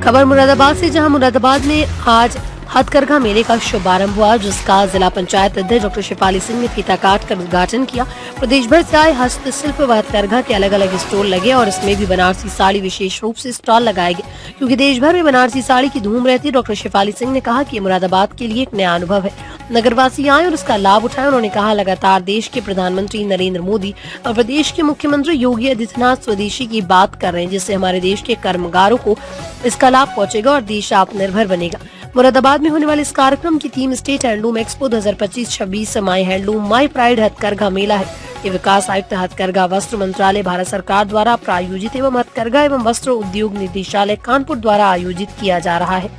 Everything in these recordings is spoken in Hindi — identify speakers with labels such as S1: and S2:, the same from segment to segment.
S1: खबर मुरादाबाद से, जहां मुरादाबाद में आज हथकरघा मेले का शुभारंभ हुआ, जिसका जिला पंचायत अध्यक्ष डॉक्टर शेफाली सिंह ने फीता काट कर उद्घाटन किया। प्रदेश भर से आए हस्तशिल्प व हथकरघा के अलग अलग स्टॉल लगे और इसमें भी बनारसी साड़ी विशेष रूप से स्टॉल लगाए गए, क्योंकि देश भर में बनारसी साड़ी की धूम रहती है। डॉक्टर शेफाली सिंह ने कहा कि मुरादाबाद के लिए एक नया अनुभव है, नगरवासी आए और इसका लाभ उठाएं। उन्होंने कहा, लगातार देश के प्रधानमंत्री नरेंद्र मोदी और प्रदेश के मुख्यमंत्री योगी आदित्यनाथ स्वदेशी की बात कर रहे हैं, जिससे हमारे देश के कर्मकारों को इसका लाभ पहुंचेगा और देश आत्मनिर्भर बनेगा। मुरादाबाद में होने वाले इस कार्यक्रम की theme state handloom expo 2025-26 my handloom my pride हथकरघा मेला है। ये विकास आयुक्त, हथकरघा वस्त्र मंत्रालय, भारत सरकार द्वारा प्रायोजित एवं हथकरघा एवं वस्त्र उद्योग निदेशालय कानपुर द्वारा आयोजित किया जा रहा है।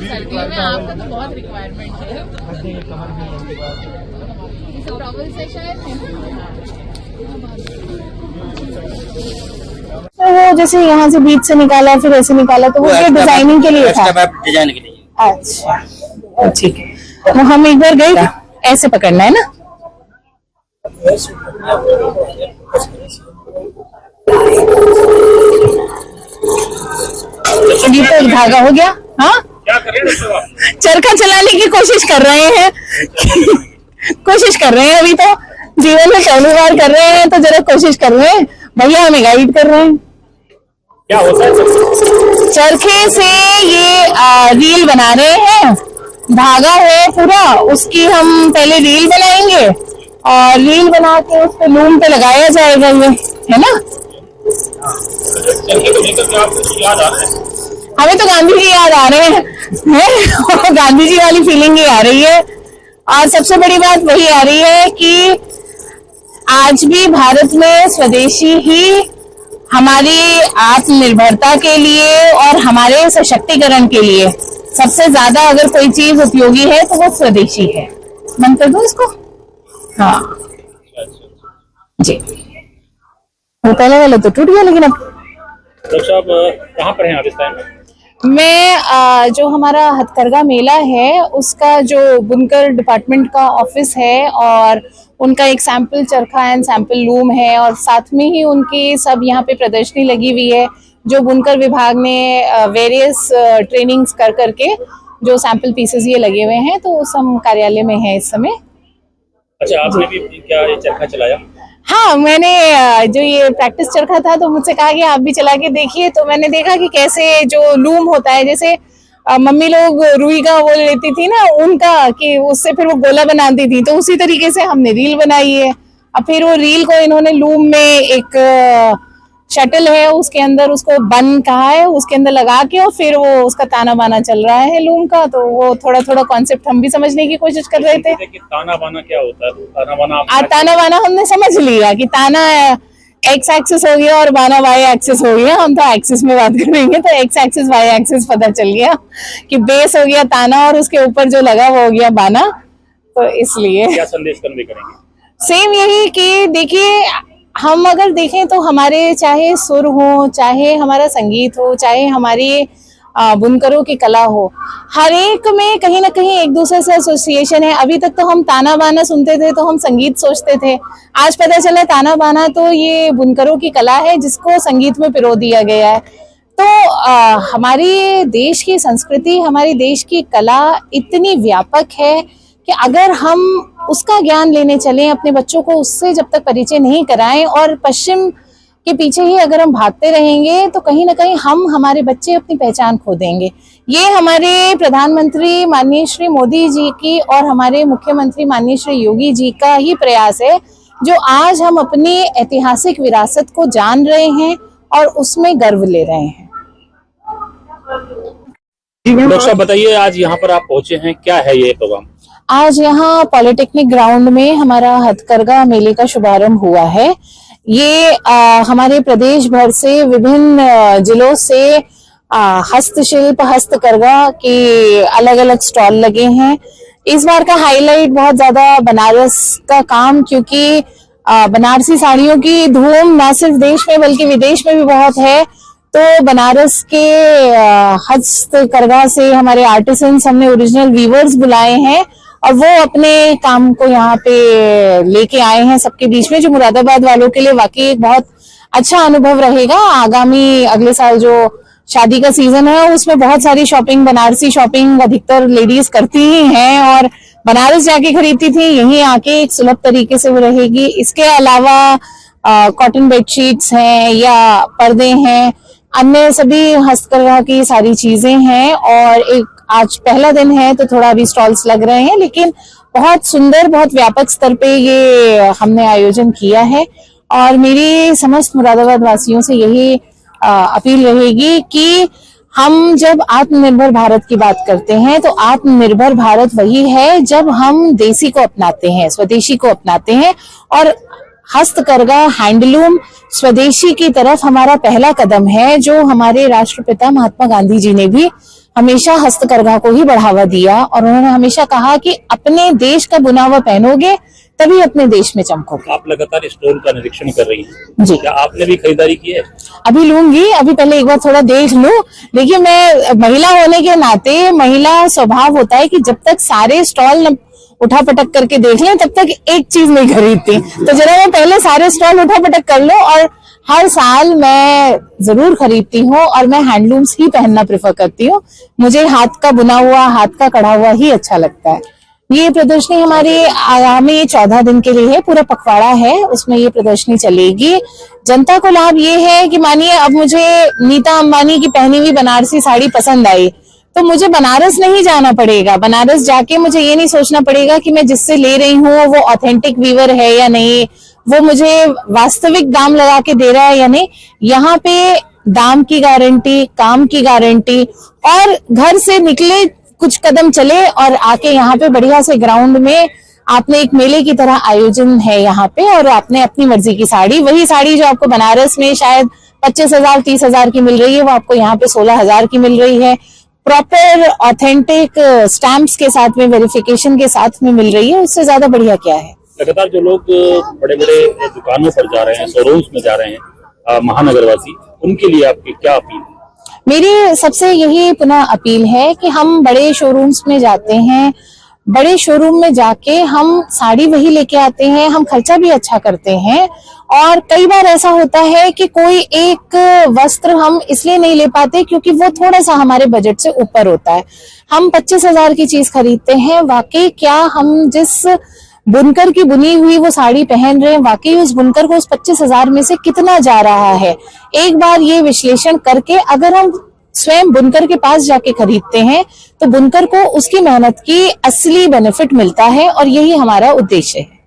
S2: सर्दियों में आपका तो बहुत रिक्वायरमेंट है, टॉवल से शायद
S3: तो वो जैसे यहाँ से बीच से निकाला फिर ऐसे निकाला, तो वो डिजाइनिंग के लिए था।
S4: डिजाइन के लिए।
S3: अच्छा ठीक है, तो हम एक बार गए, ऐसे पकड़ना है ना। ये तो धागा हो गया। हाँ,
S4: क्या कर रहे हैं?
S3: चरखा चलाने की कोशिश कर रहे हैं अभी तो जीवन में पहली बार कर रहे हैं, तो जरा कोशिश कर रहे हैं। भैया हमें गाइड कर रहे हैं।
S4: क्या होता है
S3: चरखे से ये रील बना रहे हैं, धागा है पूरा, उसकी हम पहले रील बनाएंगे और रील बना के उस पे लूम पे लगाया जाएगा, ये है ना। हमें तो गांधी जी याद आ रहे हैं गांधी जी वाली फीलिंग ही आ रही है। और सबसे बड़ी बात वही आ रही है कि आज भी भारत में स्वदेशी ही हमारी आत्मनिर्भरता के लिए और हमारे सशक्तिकरण के लिए सबसे ज्यादा अगर कोई चीज उपयोगी है तो वो स्वदेशी है। बंद कर दो इसको। हाँ जी, वो पहले वाला तो टूट गया, लेकिन अब
S4: डॉक्टर साहब कहाँ पर हैं आप इस टाइम?
S3: मैं जो हमारा हथकरघा मेला है उसका जो बुनकर डिपार्टमेंट का ऑफिस है और उनका एक सैंपल चरखा एंड सैंपल लूम है, और साथ में ही उनकी सब यहाँ पे प्रदर्शनी लगी हुई है, जो बुनकर विभाग ने वेरियस ट्रेनिंग्स कर करके जो सैंपल पीसेस ये लगे हुए हैं, तो उस हम कार्यालय में है इस समय।
S4: अच्छा, आपने भी क्या ये चरखा चलाया?
S3: हाँ, मैंने जो ये प्रैक्टिस चरखा था तो मुझसे कहा कि आप भी चला के देखिए, तो मैंने देखा कि कैसे जो लूम होता है, जैसे मम्मी लोग रुई का वो लेती थी ना उनका, कि उससे फिर वो गोला बनाती थी, तो उसी तरीके से हमने रील बनाई है। अब फिर वो रील को इन्होंने लूम में एक शटल है उसके अंदर उसको बन कहा है, उसके अंदर लगा के और फिर वो उसका ताना बाना चल रहा है लूम का, तो वो थोड़ा थोड़ा कॉन्सेप्ट हम भी समझने की कोशिश कर रहे थे।
S4: ताना बाना क्या होता है?
S3: ताना बाना हमने समझ लिया कि ताना एक्स एक्सिस हो गया और बाना वाई एक्सिस हो गया। हम तो एक्सिस में बात करेंगे, तो एक्स एक्सिस वाई एक्सिस पता चल गया कि बेस हो गया ताना और उसके ऊपर जो लगा वो हो गया बाना। तो इसलिए
S4: क्या संदेश कन्वे करेंगे?
S3: सेम यही कि देखिए, हम अगर देखें तो हमारे चाहे सुर हो, चाहे हमारा संगीत हो, चाहे हमारी बुनकरों की कला हो, हर एक में कहीं ना कहीं एक दूसरे से एसोसिएशन है। अभी तक तो हम ताना बाना सुनते थे तो हम संगीत सोचते थे, आज पता चला ताना बाना तो ये बुनकरों की कला है जिसको संगीत में पिरो दिया गया है। तो हमारी देश की संस्कृति, हमारी देश की कला इतनी व्यापक है कि अगर हम उसका ज्ञान लेने चलें, अपने बच्चों को उससे जब तक परिचय नहीं कराएं और पश्चिम के पीछे ही अगर हम भागते रहेंगे, तो कहीं ना कहीं हम, हमारे बच्चे अपनी पहचान खो देंगे। ये हमारे प्रधानमंत्री माननीय श्री मोदी जी की और हमारे मुख्यमंत्री माननीय श्री योगी जी का ही प्रयास है, जो आज हम अपनी ऐतिहासिक विरासत को जान रहे हैं और उसमें गर्व ले रहे हैं।
S4: डॉक्टर साहब बताइए, आज यहाँ पर आप पहुंचे हैं, क्या है ये प्रोग्राम?
S3: आज यहाँ पॉलिटेक्निक ग्राउंड में हमारा हथकरघा मेले का शुभारंभ हुआ है। ये हमारे प्रदेश भर से विभिन्न जिलों से हस्तशिल्प, हस्तकरघा के अलग अलग स्टॉल लगे हैं। इस बार का हाईलाइट बहुत ज्यादा बनारस का काम, क्योंकि बनारसी साड़ियों की धूम न सिर्फ देश में बल्कि विदेश में भी बहुत है। तो बनारस के हस्तकरघा से हमारे आर्टिसंस, हमने ओरिजिनल वीवर्स बुलाए हैं और वो अपने काम को यहाँ पे लेके आए हैं सबके बीच में, जो मुरादाबाद वालों के लिए वाकई एक बहुत अच्छा अनुभव रहेगा। आगामी अगले साल जो शादी का सीजन है उसमें बहुत सारी शॉपिंग, बनारसी शॉपिंग अधिकतर लेडीज करती ही हैं और बनारस जाके खरीदती थी, यहीं आके एक सुलभ तरीके से वो रहेगी। इसके अलावा कॉटन बेडशीट्स हैं या पर्दे हैं, अन्य सभी हस्तकला की सारी चीजें हैं। और एक आज पहला दिन है तो थोड़ा अभी स्टॉल्स लग रहे हैं, लेकिन बहुत सुंदर, बहुत व्यापक स्तर पे ये हमने आयोजन किया है। और मेरी समस्त मुरादाबाद वासियों से यही अपील रहेगी कि हम जब आत्मनिर्भर भारत की बात करते हैं तो आत्मनिर्भर भारत वही है जब हम देसी को अपनाते हैं, स्वदेशी को अपनाते हैं। और हस्तकरघा, हैंडलूम, स्वदेशी की तरफ हमारा पहला कदम है, जो हमारे राष्ट्रपिता महात्मा गांधी जी ने भी हमेशा हस्तकरघा को ही बढ़ावा दिया। और उन्होंने हमेशा कहा कि अपने देश का बुना हुआ पहनोगे तभी अपने देश में चमकोगे।
S4: आप लगातार स्टोर का निरीक्षण कर रही हैं
S3: जी।
S4: क्या आपने भी खरीदारी की है?
S3: अभी लूंगी, अभी पहले एक बार थोड़ा देख लूं। देखिए, मैं महिला होने के नाते, महिला स्वभाव होता है कि जब तक सारे स्टॉल उठा पटक करके देख लें तब तक एक चीज नहीं खरीदती। तो जरा मैं पहले सारे स्टॉल उठा पटक कर लूं। और हर साल मैं जरूर खरीदती हूँ और मैं हैंडलूम्स ही पहनना प्रेफर करती हूँ। मुझे हाथ का बुना हुआ, हाथ का कढ़ा हुआ ही अच्छा लगता है। ये प्रदर्शनी हमारे आगामी 14 दिन के लिए है, पूरा पखवाड़ा है, उसमें ये प्रदर्शनी चलेगी। जनता को लाभ ये है कि मानिए अब मुझे नीता अंबानी की पहनी हुई बनारसी साड़ी पसंद आई तो मुझे बनारस नहीं जाना पड़ेगा। बनारस जाके मुझे ये नहीं सोचना पड़ेगा कि मैं जिससे ले रही हूँ वो ऑथेंटिक वीवर है या नहीं, वो मुझे वास्तविक दाम लगा के दे रहा है या नहीं। यहाँ पे दाम की गारंटी, काम की गारंटी, और घर से निकले कुछ कदम चले और आके यहाँ पे बढ़िया से ग्राउंड में आपने एक मेले की तरह आयोजन है यहाँ पे, और आपने अपनी मर्जी की साड़ी, वही साड़ी जो आपको बनारस में शायद 25,000 30,000 की मिल रही है, वो आपको यहाँ पे 16,000 की मिल रही है। प्रॉपर ऑथेंटिक स्टैंप्स के साथ में, वेरिफिकेशन के साथ में मिल रही है। उससे ज्यादा बढ़िया क्या है।
S4: लगातार जो लोग बड़े बड़े दुकानों पर जा रहे हैं, शोरूम्स में जा रहे हैं, महानगरवासी, उनके लिए आपकी क्या अपील है?
S3: मेरी सबसे यही पुनः अपील है कि हम बड़े शोरूम्स में जाते हैं, बड़े शोरूम में जाके हम साड़ी वही लेके आते हैं, हम खर्चा भी अच्छा करते हैं। और कई बार ऐसा होता है कि कोई एक वस्त्र हम इसलिए नहीं ले पाते क्योंकि वो थोड़ा सा हमारे बजट से ऊपर होता है। हम 25,000 की चीज खरीदते हैं, वाकई क्या हम जिस बुनकर की बुनी हुई वो साड़ी पहन रहे हैं, वाकई उस बुनकर को उस 25,000 में से कितना जा रहा है। एक बार ये विश्लेषण करके अगर हम स्वयं बुनकर के पास जाके खरीदते हैं तो बुनकर को उसकी मेहनत की असली बेनिफिट मिलता है, और यही हमारा उद्देश्य है।